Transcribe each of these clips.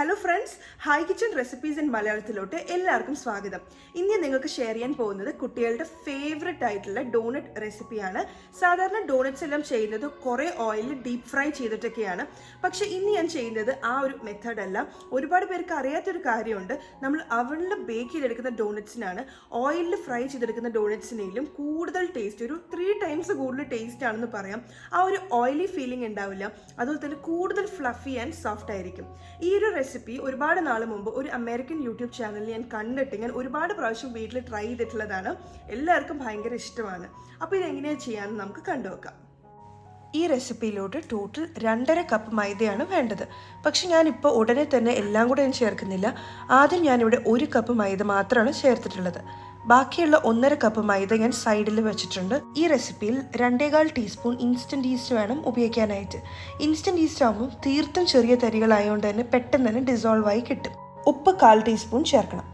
Hello friends, Hi Kitchen Recipes in മലയാളത്തിലോട്ട് എല്ലാവർക്കും സ്വാഗതം. ഇന്ന് നിങ്ങൾക്ക് ഷെയർ ചെയ്യാൻ പോകുന്നത് കുട്ടികളുടെ ഫേവറേറ്റ് ആയിട്ടുള്ള ഡോണറ്റ് റെസിപ്പിയാണ്. സാധാരണ ഡോണറ്റ്സ് എല്ലാം ചെയ്യുന്നത് കുറേ ഓയിലിൽ ഡീപ് ഫ്രൈ ചെയ്തിട്ടൊക്കെയാണ്. പക്ഷേ ഇന്ന് ഞാൻ ചെയ്യുന്നത് ആ ഒരു മെത്തേഡ് അല്ല. ഒരുപാട് പേർക്ക് അറിയാത്തൊരു കാര്യമുണ്ട്. നമ്മൾ അവനിൽ ബേക്ക് ചെയ്തെടുക്കുന്ന ഡോണറ്റ്സിനാണ് ഓയിലിൽ ഫ്രൈ ചെയ്തെടുക്കുന്ന ഡോണറ്റ്സിനെങ്കിലും കൂടുതൽ ടേസ്റ്റ്, ഒരു 3 times കൂടുതൽ ടേസ്റ്റ് ആണെന്ന് പറയാം. ആ ഒരു ഓയിലി ഫീലിംഗ് ഉണ്ടാവില്ല. അതുപോലെ തന്നെ കൂടുതൽ ഫ്ലഫി ആൻഡ് സോഫ്റ്റ് ആയിരിക്കും. ഈ ഒരു റെസിപ്പി ഒരുപാട് നാൾ മുമ്പ് ഒരു അമേരിക്കൻ യൂട്യൂബ് ചാനലിൽ ഞാൻ കണ്ടിട്ട് ഞാൻ ഒരുപാട് പ്രാവശ്യം വീട്ടിൽ ട്രൈ ചെയ്തിട്ടുള്ളതാണ്. എല്ലാവർക്കും ഭയങ്കര ഇഷ്ടമാണ്. അപ്പോൾ ഇതെങ്ങനെയാണ് ചെയ്യാമെന്ന് നമുക്ക് കണ്ടുവെക്കാം. ഈ റെസിപ്പിയിലോട്ട് ടോട്ടൽ 2.5 കപ്പ് മൈദയാണ് വേണ്ടത്. പക്ഷെ ഞാനിപ്പോൾ ഉടനെ തന്നെ എല്ലാം കൂടെ ഞാൻ ചേർക്കുന്നില്ല. ആദ്യം ഞാനിവിടെ 1 കപ്പ് മൈദ മാത്രമാണ് ചേർത്തിട്ടുള്ളത്. ബാക്കിയുള്ള 1.5 കപ്പ് മൈദ ഞാൻ സൈഡിൽ വെച്ചിട്ടുണ്ട്. ഈ റെസിപ്പിയിൽ 2.25 ടീസ്പൂൺ ഇൻസ്റ്റൻറ്റ് ഈസ്റ്റ് വേണം ഉപയോഗിക്കാനായിട്ട്. ഇൻസ്റ്റൻറ്റ് ഈസ്റ്റ് ആകുമ്പോൾ തീർത്തും ചെറിയ തരികളായതുകൊണ്ട് തന്നെ പെട്ടെന്ന് തന്നെ ഡിസോൾവ് ആയി കിട്ടും. ഉപ്പ് 1/4 ടീസ്പൂൺ ചേർക്കണം.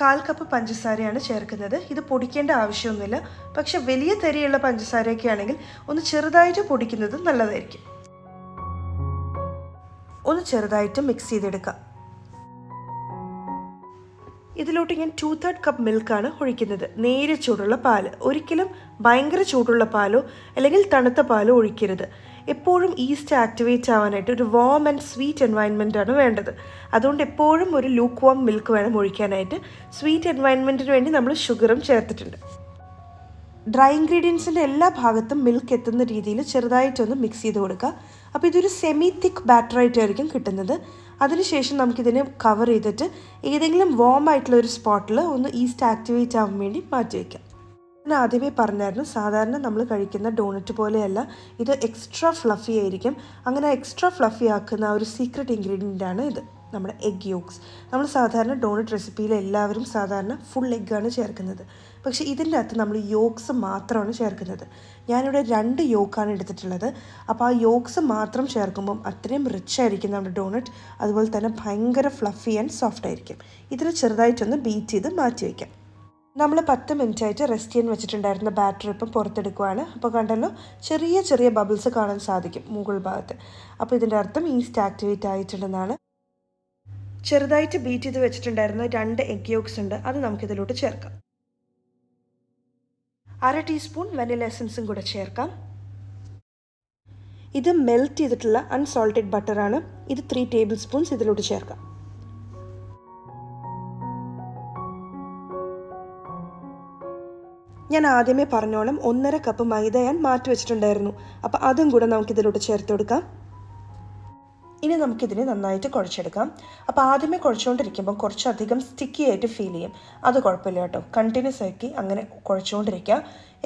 1/4 കപ്പ് പഞ്ചസാരയാണ് ചേർക്കുന്നത്. ഇത് പൊടിക്കേണ്ട ആവശ്യമൊന്നുമില്ല. പക്ഷെ വലിയ തരിയുള്ള പഞ്ചസാരയൊക്കെ ആണെങ്കിൽ ഒന്ന് ചെറുതായിട്ട് പൊടിക്കുന്നത് നല്ലതായിരിക്കും. ഒന്ന് ചെറുതായിട്ട് മിക്സ് ചെയ്തെടുക്കാം. ഇതിലോട്ട് ഞാൻ 2/3 കപ്പ് മിൽക്കാണ് ഒഴിക്കുന്നത്. നേരെ ചൂടുള്ള പാല്, ഒരിക്കലും ഭയങ്കര ചൂടുള്ള പാലോ അല്ലെങ്കിൽ തണുത്ത പാലോ ഒഴിക്കരുത്. എപ്പോഴും ഈസ്റ്റ് ആക്ടിവേറ്റ് ആവാനായിട്ട് ഒരു വാം ആൻഡ് സ്വീറ്റ് എൻവയൺമെൻ്റ് ആണ് വേണ്ടത്. അതുകൊണ്ട് എപ്പോഴും ഒരു ലൂക്ക് വാം മിൽക്ക് വേണം ഒഴിക്കാനായിട്ട്. സ്വീറ്റ് എൻവയൺമെൻറ്റിന് വേണ്ടി നമ്മൾ ഷുഗറും ചേർത്തിട്ടുണ്ട്. ഡ്രൈ ഇൻഗ്രീഡിയൻസിൻ്റെ എല്ലാ ഭാഗത്തും മിൽക്ക് എത്തുന്ന രീതിയിൽ ചെറുതായിട്ടൊന്ന് മിക്സ് ചെയ്ത് കൊടുക്കുക. അപ്പോൾ ഇതൊരു സെമി തിക്ക് ബാറ്ററായിട്ടായിരിക്കും കിട്ടുന്നത്. അതിനുശേഷം നമുക്കിതിനെ കവർ ചെയ്തിട്ട് ഏതെങ്കിലും വാം ആയിട്ടുള്ള ഒരു സ്പോട്ടിൽ ഒന്ന് ഈസ്റ്റ് ആക്ടിവേറ്റ് ആവാൻ വേണ്ടി മാറ്റി വയ്ക്കാം. ഞാൻ ആദ്യമേ പറഞ്ഞായിരുന്നു, സാധാരണ നമ്മൾ കഴിക്കുന്ന ഡോണറ്റ് പോലെയല്ല, ഇത് എക്സ്ട്രാ ഫ്ലഫി ആയിരിക്കും. അങ്ങനെ എക്സ്ട്രാ ഫ്ലഫി ആക്കുന്ന ഒരു സീക്രട്ട് ഇൻഗ്രീഡിയൻ്റ് ആണ് ഇത്, നമ്മുടെ എഗ് യോക്സ്. നമ്മൾ സാധാരണ ഡോണറ്റ് റെസിപ്പിയിൽ എല്ലാവരും സാധാരണ ഫുൾ എഗ്ഗാണ് ചേർക്കുന്നത്. പക്ഷേ ഇതിൻ്റെ അകത്ത് നമ്മൾ യോക്സ് മാത്രമാണ് ചേർക്കുന്നത്. ഞാനിവിടെ 2 യോക്കാണ് എടുത്തിട്ടുള്ളത്. അപ്പോൾ ആ യോക്സ് മാത്രം ചേർക്കുമ്പം അത്രയും റിച്ച് ആയിരിക്കും നമ്മുടെ ഡോണറ്റ്. അതുപോലെ തന്നെ ഭയങ്കര ഫ്ലഫി ആൻഡ് സോഫ്റ്റ് ആയിരിക്കും. ഇതിൽ ചെറുതായിട്ടൊന്ന് ബീറ്റ് ചെയ്ത് മാറ്റി വയ്ക്കാം. നമ്മൾ 10 മിനിറ്റായിട്ട് റെസ്റ്റ് ചെയ്യാൻ വെച്ചിട്ടുണ്ടായിരുന്ന ബാറ്റർ ഇപ്പം പുറത്തെടുക്കുകയാണ്. അപ്പോൾ കണ്ടല്ലോ, ചെറിയ ചെറിയ ബബിൾസ് കാണാൻ സാധിക്കും മുകൾ ഭാഗത്ത്. അപ്പോൾ ഇതിൻ്റെ അർത്ഥം ഈസ്റ്റ് ആക്ടിവേറ്റ് ആയിട്ടുണ്ടെന്നാണ്. ചെറുതായിട്ട് ബീറ്റ് ചെയ്ത് വെച്ചിട്ടുണ്ടായിരുന്ന 2 എഗ് യോക്സ് ഉണ്ട്, അത് നമുക്കിതിലോട്ട് ചേർക്കാം. 1/2 ടീസ്പൂൺ വനില എസൻസും കൂടെ ചേർക്കാം. ഇത് മെൽറ്റ് ചെയ്തിട്ടുള്ള അൺസോൾട്ടഡ് ബട്ടറാണ്. ഇത് 3 ടേബിൾ സ്പൂൺസ് ഇതിലോട്ട് ചേർക്കാം. ഞാൻ ആദ്യമേ പറഞ്ഞോളം 1.5 കപ്പ് മൈദ ഞാൻ മാറ്റി വെച്ചിട്ടുണ്ടായിരുന്നു. അപ്പോൾ അതും കൂടെ നമുക്കിതിലോട്ട് ചേർത്ത് കൊടുക്കാം. ഇനി നമുക്കിതിനെ നന്നായിട്ട് കുഴച്ചെടുക്കാം. അപ്പോൾ ആദ്യമേ കുഴച്ചുകൊണ്ടിരിക്കുമ്പോൾ കുറച്ചധികം സ്റ്റിക്കി ആയിട്ട് ഫീൽ ചെയ്യും. അത് കുഴപ്പമില്ല കേട്ടോ, കണ്ടിന്യൂസ് ആക്കി അങ്ങനെ കുഴച്ചുകൊണ്ടിരിക്കുക.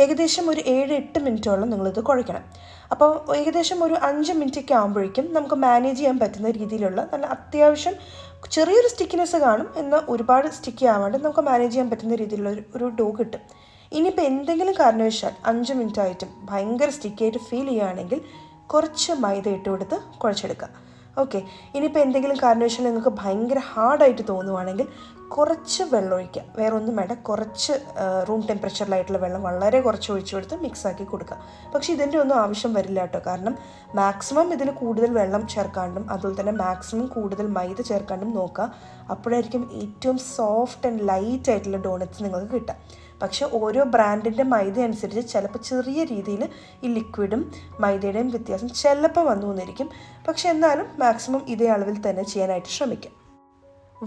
ഏകദേശം ഒരു 7-8 മിനിറ്റോളം നിങ്ങളിത് കുഴയ്ക്കണം. അപ്പോൾ ഏകദേശം ഒരു 5 മിനിറ്റൊക്കെ ആകുമ്പോഴേക്കും നമുക്ക് മാനേജ് ചെയ്യാൻ പറ്റുന്ന രീതിയിലുള്ള നല്ല അത്യാവശ്യം ചെറിയൊരു സ്റ്റിക്കിനെസ് കാണും, എന്നാൽ ഒരുപാട് സ്റ്റിക്കി ആവാണ്ട് നമുക്ക് മാനേജ് ചെയ്യാൻ പറ്റുന്ന രീതിയിലുള്ള ഒരു ഡോ കിട്ടും. ഇനിയിപ്പോൾ എന്തെങ്കിലും കാരണവശാൽ 5 മിനിറ്റ് ആയിട്ടും ഭയങ്കര സ്റ്റിക്കി ആയിട്ട് ഫീൽ ചെയ്യുകയാണെങ്കിൽ കുറച്ച് മൈദ ഇട്ട് കൊടുത്ത് കുഴച്ചെടുക്കുക. ഓക്കെ, ഇനിയിപ്പോൾ എന്തെങ്കിലും കാരണവശാൽ നിങ്ങൾക്ക് ഭയങ്കര ഹാർഡായിട്ട് തോന്നുവാണെങ്കിൽ കുറച്ച് വെള്ളം ഒഴിക്കുക. വേറെ ഒന്നും വേണ്ട, കുറച്ച് റൂം ടെമ്പറേച്ചറിലായിട്ടുള്ള വെള്ളം വളരെ കുറച്ച് ഒഴിച്ചു കൊടുത്ത് മിക്സാക്കി കൊടുക്കുക. പക്ഷേ ഇതിൻ്റെ ഒന്നും ആവശ്യം വരില്ല കേട്ടോ, കാരണം മാക്സിമം ഇതിൽ കൂടുതൽ വെള്ളം ചേർക്കാണ്ടും അതുപോലെ തന്നെ മാക്സിമം കൂടുതൽ മൈദ ചേർക്കാണ്ടും നോക്കുക. അപ്പോഴായിരിക്കും ഏറ്റവും സോഫ്റ്റ് ആൻഡ് ലൈറ്റ് ആയിട്ടുള്ള ഡോണറ്റ്സ് നിങ്ങൾക്ക് കിട്ടുക. പക്ഷേ ഓരോ ബ്രാൻഡിൻ്റെ മൈദ അനുസരിച്ച് ചിലപ്പോൾ ചെറിയ രീതിയിൽ ഈ ലിക്വിഡും മൈദയുടെയും വ്യത്യാസം ചിലപ്പോൾ വന്നു വന്നിരിക്കും. പക്ഷെ എന്നാലും മാക്സിമം ഇതേ അളവിൽ തന്നെ ചെയ്യാനായിട്ട് ശ്രമിക്കാം.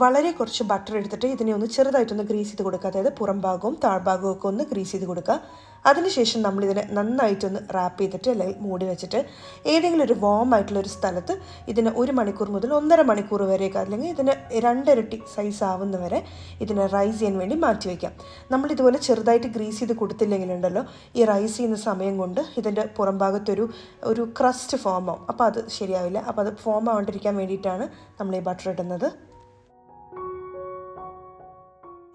വളരെ കുറച്ച് ബട്ടർ എടുത്തിട്ട് ഇതിനെ ഒന്ന് ചെറുതായിട്ടൊന്ന് ഗ്രീസ് ചെയ്ത് കൊടുക്കുക. അതായത് പുറം ഭാഗവും താഴ്ഭാഗവും ഒക്കെ ഒന്ന് ഗ്രീസ് ചെയ്ത് കൊടുക്കുക. അതിനുശേഷം നമ്മളിതിനെ നന്നായിട്ടൊന്ന് റാപ്പ് ചെയ്തിട്ട് അല്ലെങ്കിൽ മൂടി വെച്ചിട്ട് ഏതെങ്കിലും ഒരു വാം ആയിട്ടുള്ളൊരു സ്ഥലത്ത് ഇതിന് 1 മണിക്കൂർ മുതൽ 1.5 മണിക്കൂർ വരെയൊക്കെ, അല്ലെങ്കിൽ ഇതിന് 2 ഇരട്ടി സൈസ് ആവുന്നവരെ ഇതിനെ റൈസ് ചെയ്യാൻ വേണ്ടി മാറ്റി വയ്ക്കാം. നമ്മളിതുപോലെ ചെറുതായിട്ട് ഗ്രീസ് ചെയ്ത് കൊടുത്തില്ലെങ്കിലുണ്ടല്ലോ, ഈ റൈസ് ചെയ്യുന്ന സമയം കൊണ്ട് ഇതിൻ്റെ പുറം ഭാഗത്തൊരു ക്രസ്റ്റ് ഫോം ആവും. അപ്പോൾ അത് ശരിയാവില്ല. അപ്പോൾ അത് ഫോം ആവാണ്ടിരിക്കാൻ വേണ്ടിയിട്ടാണ് നമ്മൾ ഈ ബട്ടർ ഇടുന്നത്.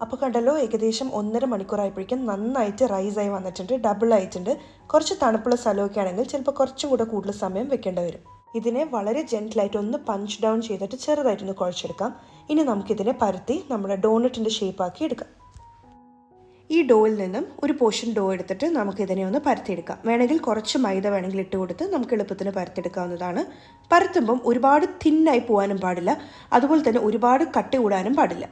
അപ്പോൾ കണ്ടല്ലോ, ഏകദേശം 1.5 മണിക്കൂറായപ്പോഴേക്കും നന്നായിട്ട് റൈസായി വന്നിട്ടുണ്ട്, ഡബിൾ ആയിട്ടുണ്ട്. കുറച്ച് തണുപ്പുള്ള സ്ഥലമൊക്കെ ആണെങ്കിൽ ചിലപ്പോൾ കുറച്ചും കൂടെ കൂടുതൽ സമയം വെക്കേണ്ടി വരും. ഇതിനെ വളരെ ജെൻറ്റിലായിട്ട് ഒന്ന് പഞ്ച് ഡൗൺ ചെയ്തിട്ട് ചെറുതായിട്ടൊന്ന് കുഴച്ചെടുക്കാം. ഇനി നമുക്കിതിനെ പരത്തി നമ്മുടെ ഡോണറ്റിൻ്റെ ഷേപ്പാക്കി എടുക്കാം. ഈ ഡോയിൽ നിന്നും ഒരു പോർഷൻ ഡോ എടുത്തിട്ട് നമുക്ക് ഇതിനെ ഒന്ന് പരത്തിയെടുക്കാം. വേണമെങ്കിൽ കുറച്ച് മൈദ വേണമെങ്കിൽ ഇട്ട് കൊടുത്ത് നമുക്ക് എളുപ്പത്തിന് പരത്തിയെടുക്കാവുന്നതാണ്. പരത്തുമ്പം ഒരുപാട് തിന്നായി പോകാനും പാടില്ല, അതുപോലെ തന്നെ ഒരുപാട് കട്ടി കൂടാനും പാടില്ല.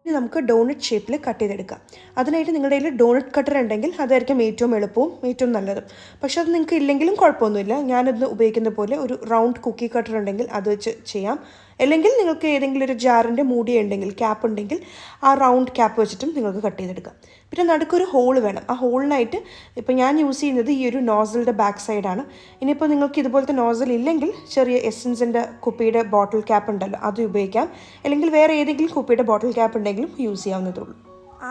ഇനി നമുക്ക് ഡോണറ്റ് ഷേപ്പിൽ കട്ട് ചെയ്തെടുക്കാം. അതിനായിട്ട് നിങ്ങളുടെ കയ്യിൽ ഡോണറ്റ് കട്ടർ ഉണ്ടെങ്കിൽ അതായിരിക്കും ഏറ്റവും എളുപ്പവും ഏറ്റവും നല്ലതും. പക്ഷെ അത് നിങ്ങൾക്ക് ഇല്ലെങ്കിലും കുഴപ്പമൊന്നുമില്ല. ഞാനത് ഉപയോഗിക്കുന്ന പോലെ ഒരു റൗണ്ട് കുക്കി കട്ടർ ഉണ്ടെങ്കിൽ അത് വെച്ച് ചെയ്യാം. അല്ലെങ്കിൽ നിങ്ങൾക്ക് ഏതെങ്കിലും ഒരു ജാറിൻ്റെ മൂടി ഉണ്ടെങ്കിൽ, ക്യാപ്പ് ഉണ്ടെങ്കിൽ ആ റൗണ്ട് ക്യാപ്പ് വെച്ചിട്ടും നിങ്ങൾക്ക് കട്ട് ചെയ്തെടുക്കാം. പിന്നെ നടുക്കൊരു ഹോൾ വേണം. ആ ഹോളിനായിട്ട് ഇപ്പോൾ ഞാൻ യൂസ് ചെയ്യുന്നത് ഈ ഒരു നോസലിൻ്റെ ബാക്ക് സൈഡാണ്. ഇനിയിപ്പോൾ നിങ്ങൾക്ക് ഇതുപോലത്തെ നോസൽ ഇല്ലെങ്കിൽ ചെറിയ എസൻസിൻ്റെ കുപ്പിയുടെ ബോട്ടിൽ ക്യാപ്പ് ഉണ്ടല്ലോ, അത് ഉപയോഗിക്കാം. അല്ലെങ്കിൽ വേറെ ഏതെങ്കിലും കുപ്പിയുടെ ബോട്ടിൽ ക്യാപ്പ് ഉണ്ടെങ്കിലും യൂസ് ചെയ്യാവുന്നതേ ഉള്ളൂ.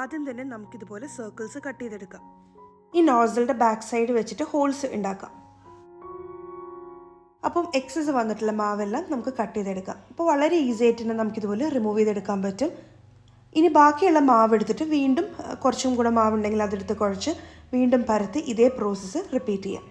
ആദ്യം തന്നെ നമുക്കിതുപോലെ സർക്കിൾസ് കട്ട് ചെയ്തെടുക്കാം. ഈ നോസലിൻ്റെ ബാക്ക് സൈഡ് വെച്ചിട്ട് ഹോൾസ് ഉണ്ടാക്കാം. അപ്പം എക്സസ് വന്നിട്ടുള്ള മാവെല്ലാം നമുക്ക് കട്ട് ചെയ്തെടുക്കാം. അപ്പോൾ വളരെ ഈസി ആയിട്ട് തന്നെ നമുക്കിതുപോലെ റിമൂവ് ചെയ്തെടുക്കാൻ പറ്റും. ഇനി ബാക്കിയുള്ള മാവ് എടുത്തിട്ട് വീണ്ടും കുറച്ചും കൂടെ മാവുണ്ടെങ്കിൽ അതെടുത്ത് കുഴച്ച് വീണ്ടും പരത്തി ഇതേ പ്രോസസ്സ് റിപ്പീറ്റ് ചെയ്യാം.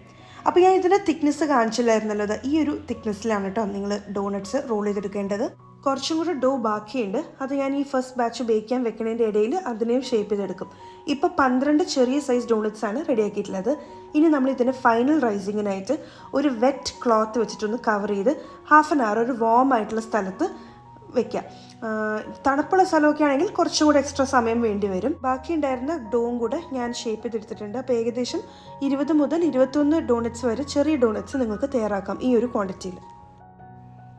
അപ്പോൾ ഞാൻ ഇതിൻ്റെ തിക്നെസ് കാണിച്ചില്ലായിരുന്നല്ലോ, ഈ ഒരു തിക്നെസ്സിലാണ് കേട്ടോ നിങ്ങൾ ഡോണറ്റ്സ് റോൾ ചെയ്തെടുക്കേണ്ടത്. കുറച്ചും കൂടെ ഡോ ബാക്കിയുണ്ട്, അത് ഞാൻ ഈ ഫസ്റ്റ് ബാച്ച് ബേക്ക് ചെയ്യാൻ വെക്കുന്നതിൻ്റെ ഇടയിൽ അതിനെയും ഷേപ്പ് ചെയ്തെടുക്കും. ഇപ്പോൾ 12 ചെറിയ സൈസ് ഡോണറ്റ്സ് ആണ് റെഡിയാക്കിയിട്ടുള്ളത്. ഇനി നമ്മൾ ഇതിൻ്റെ ഫൈനൽ റൈസിങ്ങിനായിട്ട് ഒരു വെറ്റ് ക്ലോത്ത് വെച്ചിട്ടൊന്ന് കവർ ചെയ്ത് ഹാഫ് ആൻ അവർ ഒരു വാം ആയിട്ടുള്ള സ്ഥലത്ത് വെക്കാം. തണുപ്പുള്ള സ്ഥലമൊക്കെ ആണെങ്കിൽ കുറച്ചും കൂടെ എക്സ്ട്രാ സമയം വേണ്ടി വരും. ബാക്കി ഉണ്ടായിരുന്ന ഡോയും കൂടെ ഞാൻ ഷേപ്പ് ചെയ്തെടുത്തിട്ടുണ്ട്. അപ്പോൾ ഏകദേശം 20 മുതൽ 21 ഡോണറ്റ്സ് വരെ ചെറിയ ഡോണറ്റ്സ് നിങ്ങൾക്ക് തയ്യാറാക്കാം ഈ ഒരു ക്വാണ്ടിറ്റിയിൽ.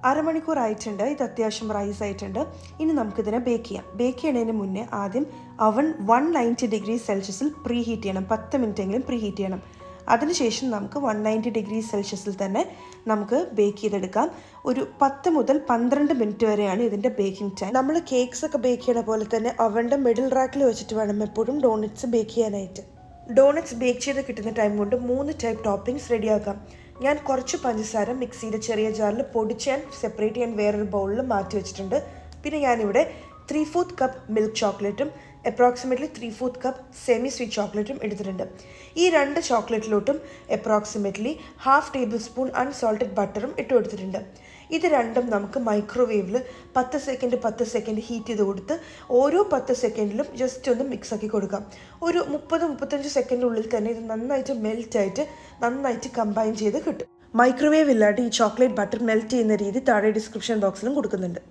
അരമണിക്കൂർ ആയിട്ടുണ്ട്, ഇത് അത്യാവശ്യം റൈസ് ആയിട്ടുണ്ട്. ഇനി നമുക്കിതിനെ ബേക്ക് ചെയ്യാം. ബേക്ക് ചെയ്യുന്നതിന് മുന്നേ ആദ്യം അവൻ 190 ഡിഗ്രി സെൽഷ്യസിൽ പ്രീ ഹീറ്റ് ചെയ്യണം. 10 മിനിറ്റെങ്കിലും പ്രീ ഹീറ്റ് ചെയ്യണം. അതിനുശേഷം നമുക്ക് 190 ഡിഗ്രി സെൽഷ്യസിൽ തന്നെ നമുക്ക് ബേക്ക് ചെയ്തെടുക്കാം. ഒരു 10 മുതൽ 12 മിനിറ്റ് വരെയാണ് ഇതിൻ്റെ ബേക്കിംഗ് ടൈം. നമ്മൾ കേക്ക്സ് ഒക്കെ ബേക്ക് ചെയ്യണ പോലെ തന്നെ അവൻ്റെ മിഡിൽ റാക്കിൽ വെച്ചിട്ട് വേണം എപ്പോഴും ഡോണറ്റ്സ് ബേക്ക് ചെയ്യാനായിട്ട്. ഡോണറ്റ്സ് ബേക്ക് ചെയ്ത് കിട്ടുന്ന ടൈം കൊണ്ട് 3 ടൈപ്പ് ടോപ്പിംഗ്സ് റെഡിയാക്കാം. ഞാൻ കുറച്ച് പഞ്ചസാര മിക്സിയുടെ ചെറിയ ജാറിൽ പൊടിച്ച് ഞാൻ സെപ്പറേറ്റ് ചെയ്യാൻ വേറൊരു ബൗളിൽ മാറ്റി വെച്ചിട്ടുണ്ട്. പിന്നെ ഞാനിവിടെ 3/4 കപ്പ് മിൽക്ക് ചോക്ലേറ്റും അപ്രോക്സിമേറ്റ്ലി 3/4 കപ്പ് സെമി സ്വീറ്റ് ചോക്ലേറ്റും എടുത്തിട്ടുണ്ട്. ഈ 2 ചോക്ലേറ്റിലോട്ടും അപ്രോക്സിമേറ്റ്ലി ½ ടേബിൾ സ്പൂൺ അൺസോൾട്ടഡ് ബട്ടറും ഇട്ട് കൊടുത്തിട്ടുണ്ട്. ഇത് രണ്ടും നമുക്ക് മൈക്രോവേവിൽ 10 സെക്കൻഡ് ഹീറ്റ് ചെയ്ത് കൊടുത്ത് ഓരോ 10 സെക്കൻഡിലും ജസ്റ്റ് ഒന്ന് മിക്സ് ആക്കി കൊടുക്കാം. ഒരു 30-35 സെക്കൻഡിനുള്ളിൽ തന്നെ ഇത് നന്നായിട്ട് മെൽറ്റായിട്ട് നന്നായിട്ട് കമ്പൈൻ ചെയ്ത് കിട്ടും. മൈക്രോവേവ് ഇല്ലാണ്ട് ഈ ചോക്ലേറ്റ് ബട്ടർ മെൽറ്റ് ചെയ്യുന്ന രീതി താഴെ ഡിസ്ക്രിപ്ഷൻ ബോക്സിലും കൊടുക്കുന്നുണ്ട്.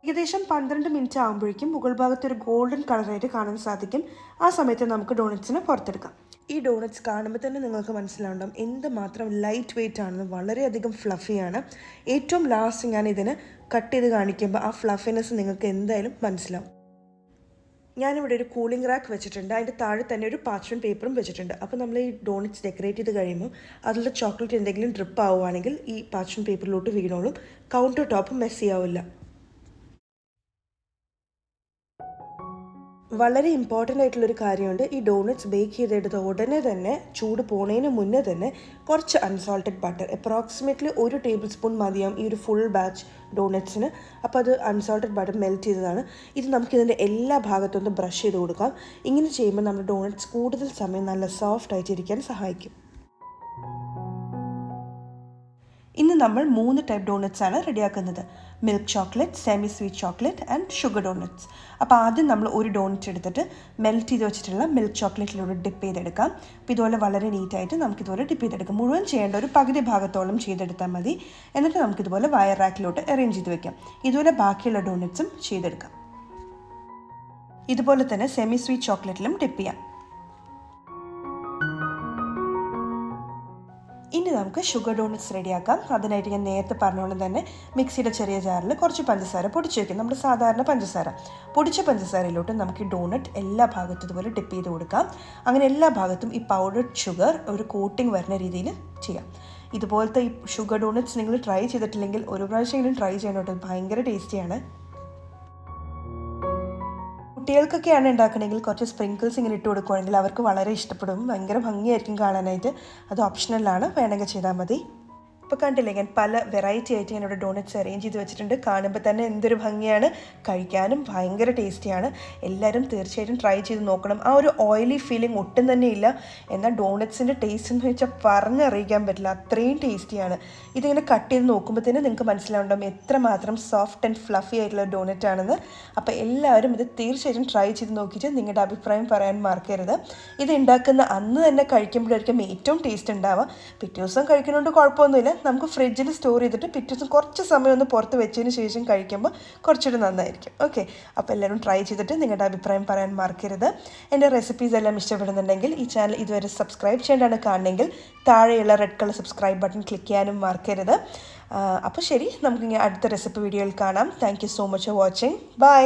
ഏകദേശം 12 മിനിറ്റ് ആകുമ്പോഴേക്കും മുകൾ ഭാഗത്ത് ഒരു ഗോൾഡൻ കളറായിട്ട് കാണാൻ സാധിക്കും. ആ സമയത്ത് നമുക്ക് ഡോണറ്റ്സിനെ പുറത്തെടുക്കാം. ഈ ഡോണറ്റ്സ് കാണുമ്പോൾ തന്നെ നിങ്ങൾക്ക് മനസ്സിലാവുണ്ടാവും എന്തുമാത്രം ലൈറ്റ് വെയിറ്റ് ആണെന്ന്. വളരെയധികം ഫ്ലഫിയാണ്. ഏറ്റവും ലാസ്റ്റ് ഞാൻ ഇതിന് കട്ട് ചെയ്ത് കാണിക്കുമ്പോൾ ആ ഫ്ലഫിനെസ് നിങ്ങൾക്ക് എന്തായാലും മനസ്സിലാവും. ഞാനിവിടെ ഒരു കൂളിംഗ് റാക്ക് വെച്ചിട്ടുണ്ട്. അതിൻ്റെ താഴെ തന്നെ ഒരു പാർച്ച്മെൻറ്റ് പേപ്പറും വെച്ചിട്ടുണ്ട്. അപ്പോൾ നമ്മൾ ഈ ഡോണറ്റ്സ് ഡെക്കറേറ്റ് ചെയ്ത് കഴിയുമ്പോൾ അതിലുള്ള ചോക്ലേറ്റ് എന്തെങ്കിലും ഡ്രിപ്പ് ആവുകയാണെങ്കിൽ ഈ പാർച്ച്മെൻറ്റ് പേപ്പറിലോട്ട് വീണോളും. കൗണ്ടർ ടോപ്പ് മെസ്സി ആവില്ല. വളരെ ഇമ്പോർട്ടൻ്റ് ആയിട്ടുള്ളൊരു കാര്യമുണ്ട്. ഈ ഡോണറ്റ്സ് ബേക്ക് ചെയ്തെടുത്ത ഉടനെ തന്നെ ചൂട് പോണതിന് മുന്നേ തന്നെ കുറച്ച് unsalted butter approximately 1 table spoon മതിയാവും ഈ ഒരു ഫുൾ ബാച്ച് ഡോണറ്റ്സിന്. അപ്പോൾ അത് അൺസോൾട്ടഡ് ബട്ടർ മെൽറ്റ് ചെയ്തതാണ്. ഇത് നമുക്കിതിൻ്റെ എല്ലാ ഭാഗത്തും ബ്രഷ് ചെയ്ത് കൊടുക്കാം. ഇങ്ങനെ ചെയ്യുമ്പോൾ നമ്മുടെ ഡോണറ്റ്സ് കൂടുതൽ സമയം നല്ല സോഫ്റ്റ് ആയിട്ടിരിക്കാൻ സഹായിക്കും. ഇന്ന് നമ്മൾ 3 ടൈപ്പ് ഡോണറ്റ്സ് ആണ് റെഡിയാക്കുന്നത്. Milk chocolate, semi sweet chocolate and sugar donuts. അപ്പോൾ ആദ്യം നമ്മൾ ഒരു ഡോണറ്റ് എടുത്തിട്ട് മെൽറ്റ് ചെയ്ത് വെച്ചിട്ടുള്ള മിൽക്ക് ചോക്ലേറ്റിലൂടെ ഡിപ്പ് ചെയ്തെടുക്കാം. അപ്പോൾ ഇതുപോലെ വളരെ നീറ്റായിട്ട് നമുക്കിതുപോലെ ഡിപ്പ് ചെയ്തെടുക്കാം. മുഴുവൻ ചെയ്യേണ്ട ഒരു പകുതി ഭാഗത്തോളം ചെയ്തെടുത്താൽ മതി. എന്നിട്ട് നമുക്കിതുപോലെ വയർ റാക്കിലോട്ട് അറേഞ്ച് ചെയ്ത് വെക്കാം. ഇതുപോലെ ബാക്കിയുള്ള ഡോണറ്റ്സും ചെയ്തെടുക്കാം. ഇതുപോലെ തന്നെ സെമി സ്വീറ്റ് ചോക്ലേറ്റിലും ഡിപ്പ് ചെയ്യാം. ഇനി നമുക്ക് ഷുഗർ ഡോണറ്റ്സ് റെഡിയാക്കാം. അതിനായിട്ട് ഞാൻ നേരത്തെ പറഞ്ഞോളം തന്നെ മിക്സിയുടെ ചെറിയ ജാറിൽ കുറച്ച് പഞ്ചസാര പൊടിച്ച് വയ്ക്കും. നമ്മുടെ സാധാരണ പഞ്ചസാര, പൊടിച്ച പഞ്ചസാരയിലോട്ട് നമുക്ക് ഈ ഡോണറ്റ് എല്ലാ ഭാഗത്തും ഇതുപോലെ ഡിപ്പ് ചെയ്ത് കൊടുക്കാം. അങ്ങനെ എല്ലാ ഭാഗത്തും ഈ പൗഡർഡ് ഷുഗർ ഒരു കോട്ടിങ് വരുന്ന രീതിയിൽ ചെയ്യാം. ഇതുപോലത്തെ ഈ ഷുഗർ ഡോണറ്റ്സ് നിങ്ങൾ ട്രൈ ചെയ്തിട്ടില്ലെങ്കിൽ ഒരു പ്രാവശ്യമെങ്കിലും ട്രൈ ചെയ്യണം കേട്ടോ. ഭയങ്കര ടേസ്റ്റിയാണ്. കുട്ടികൾക്കൊക്കെയാണ് ഉണ്ടാക്കണമെങ്കിൽ കുറച്ച് സ്പ്രിങ്കിൾസ് ഇങ്ങനെ ഇട്ട് കൊടുക്കുകയാണെങ്കിൽ അവർക്ക് വളരെ ഇഷ്ടപ്പെടും. ഭയങ്കര ഭംഗിയായിരിക്കും കാണാനായിട്ട്. അത് ഓപ്ഷണലാണ്, വേണമെങ്കിൽ ചെയ്താൽ മതി. ഇപ്പോൾ കണ്ടില്ലേ, ഞാൻ പല വെറൈറ്റി ആയിട്ട് ഞാനിവിടെ ഡോണറ്റ്സ് അറേഞ്ച് ചെയ്ത് വെച്ചിട്ടുണ്ട്. കാണുമ്പോൾ തന്നെ എന്തൊരു ഭംഗിയാണ്, കഴിക്കാനും ഭയങ്കര ടേസ്റ്റിയാണ്. എല്ലാവരും തീർച്ചയായിട്ടും ട്രൈ ചെയ്ത് നോക്കണം. ആ ഒരു ഓയിലി ഫീലിംഗ് ഒട്ടും തന്നെ ഇല്ല. എന്നാൽ ഡോണറ്റ്സിൻ്റെ ടേസ്റ്റ് എന്ന് വെച്ചാൽ പറഞ്ഞറിയിക്കാൻ പറ്റില്ല, അത്രയും ടേസ്റ്റിയാണ്. ഇതിങ്ങനെ കട്ട് ചെയ്ത് നോക്കുമ്പോൾ തന്നെ നിങ്ങൾക്ക് മനസ്സിലാവുണ്ടാവും എത്രമാത്രം സോഫ്റ്റ് ആൻഡ് ഫ്ലഫി ആയിട്ടുള്ള ഡോണറ്റ് ആണെന്ന്. അപ്പോൾ എല്ലാവരും ഇത് തീർച്ചയായിട്ടും ട്രൈ ചെയ്ത് നോക്കിയിട്ട് നിങ്ങളുടെ അഭിപ്രായം പറയാൻ മറക്കരുത്. ഇത് ഉണ്ടാക്കുന്ന അന്ന് തന്നെ കഴിക്കുമ്പോഴായിരിക്കും ഏറ്റവും ടേസ്റ്റ് ഉണ്ടാവുക. പിറ്റേ ദിവസം കഴിക്കുന്നതുകൊണ്ട് കുഴപ്പമൊന്നുമില്ല. നമുക്ക് ഫ്രിഡ്ജിൽ സ്റ്റോർ ചെയ്തിട്ട് പിറ്റേ ദിവസം കുറച്ച് സമയം ഒന്ന് പുറത്ത് വെച്ചതിന് ശേഷം കഴിക്കുമ്പോൾ കുറച്ചുകൂടി നന്നായിരിക്കും. ഓക്കെ, അപ്പോൾ എല്ലാവരും ട്രൈ ചെയ്തിട്ട് നിങ്ങളുടെ അഭിപ്രായം പറയാൻ മറക്കരുത്. എൻ്റെ റെസിപ്പീസ് എല്ലാം ഇഷ്ടപ്പെടുന്നുണ്ടെങ്കിൽ ഈ ചാനൽ ഇതുവരെ സബ്സ്ക്രൈബ് ചെയ്യേണ്ടാണ് കാണണമെങ്കിൽ താഴെയുള്ള red colour subscribe button click ചെയ്യാനും മറക്കരുത്. അപ്പോൾ ശരി, നമുക്കിങ്ങനെ അടുത്ത റെസിപ്പി വീഡിയോയിൽ കാണാം. Thank you so much for watching. By.